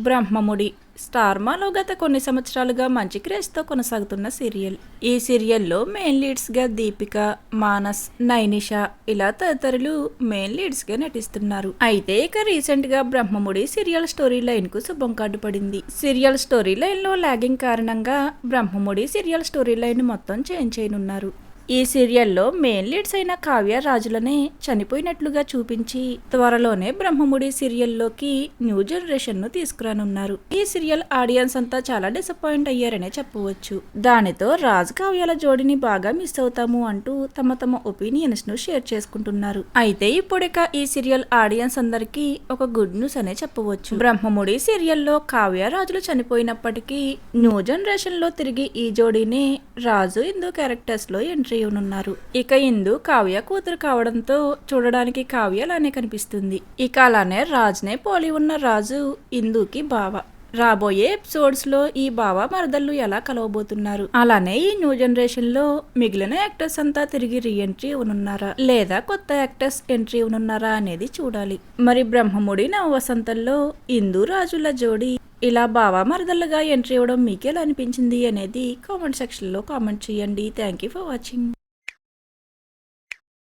బ్రహ్మముడి స్టార్మాలో గత కొన్ని సంవత్సరాలుగా మంచి క్రేజ్తో కొనసాగుతున్న సీరియల్. ఈ సీరియల్లో మెయిన్ లీడ్స్గా దీపిక, మానస్, నైనిషా ఇలా తదితరులు మెయిన్ లీడ్స్గా నటిస్తున్నారు. అయితే ఇక రీసెంట్గా బ్రహ్మముడి సీరియల్ స్టోరీ లైన్కు శుభం కార్డు పడింది. సీరియల్ స్టోరీ లైన్లో లాగింగ్ కారణంగా బ్రహ్మముడి సీరియల్ స్టోరీ లైన్ మొత్తం చేంజ్ చేయనున్నారు. ఈ సీరియల్లో మెయిన్ లీడ్స్ అయిన కావ్య రాజులనే చనిపోయినట్లుగా చూపించి త్వరలోనే బ్రహ్మముడి సీరియల్లోకి న్యూ జనరేషన్ ను తీసుకురానున్నారు. ఈ సీరియల్ ఆడియన్స్ అంతా చాలా డిసప్పాయింట్ అయ్యారనే చెప్పవచ్చు. దానితో రాజ్ కావ్యాల జోడిని బాగా మిస్ అవుతాము అంటూ తమ ఒపీనియన్స్ ను షేర్ చేసుకుంటున్నారు. అయితే ఇప్పుడిక ఈ సీరియల్ ఆడియన్స్ అందరికీ ఒక గుడ్ న్యూస్ అనే చెప్పవచ్చు. బ్రహ్మముడి సీరియల్లో కావ్య రాజులు చనిపోయినప్పటికీ న్యూ జనరేషన్ లో తిరిగి ఈ జోడీనే రాజు ఇందు క్యారెక్టర్స్ లో ఎంట్రీ ఉన్నారు. ఇక ఇందు కావ్య కూతురు కావడంతో చూడడానికి కావ్య అలానే కనిపిస్తుంది. ఇక అలానే రాజ్నే పోలి ఉన్న రాజు ఇందుకి బావ. రాబోయే ఎపిసోడ్స్ లో ఈ బావ మరదళ్ళు ఎలా కలవబోతున్నారు, అలానే ఈ న్యూ జనరేషన్ లో మిగిలిన యాక్టర్స్ అంతా తిరిగి రీఎంట్రీ ఇవ్వనున్నారా లేదా కొత్త యాక్టర్స్ ఎంట్రీ ఇవ్వనున్నారా అనేది చూడాలి. మరి బ్రహ్మముడి నవ వసంతంలో ఇందు రాజుల జోడి ఇలా బావా మరదళ్ళగా ఎంట్రీ ఇవ్వడం మీకెలా అనిపించింది అనేది కామెంట్ సెక్షన్ లో కామెంట్ చేయండి. Thank you for watching.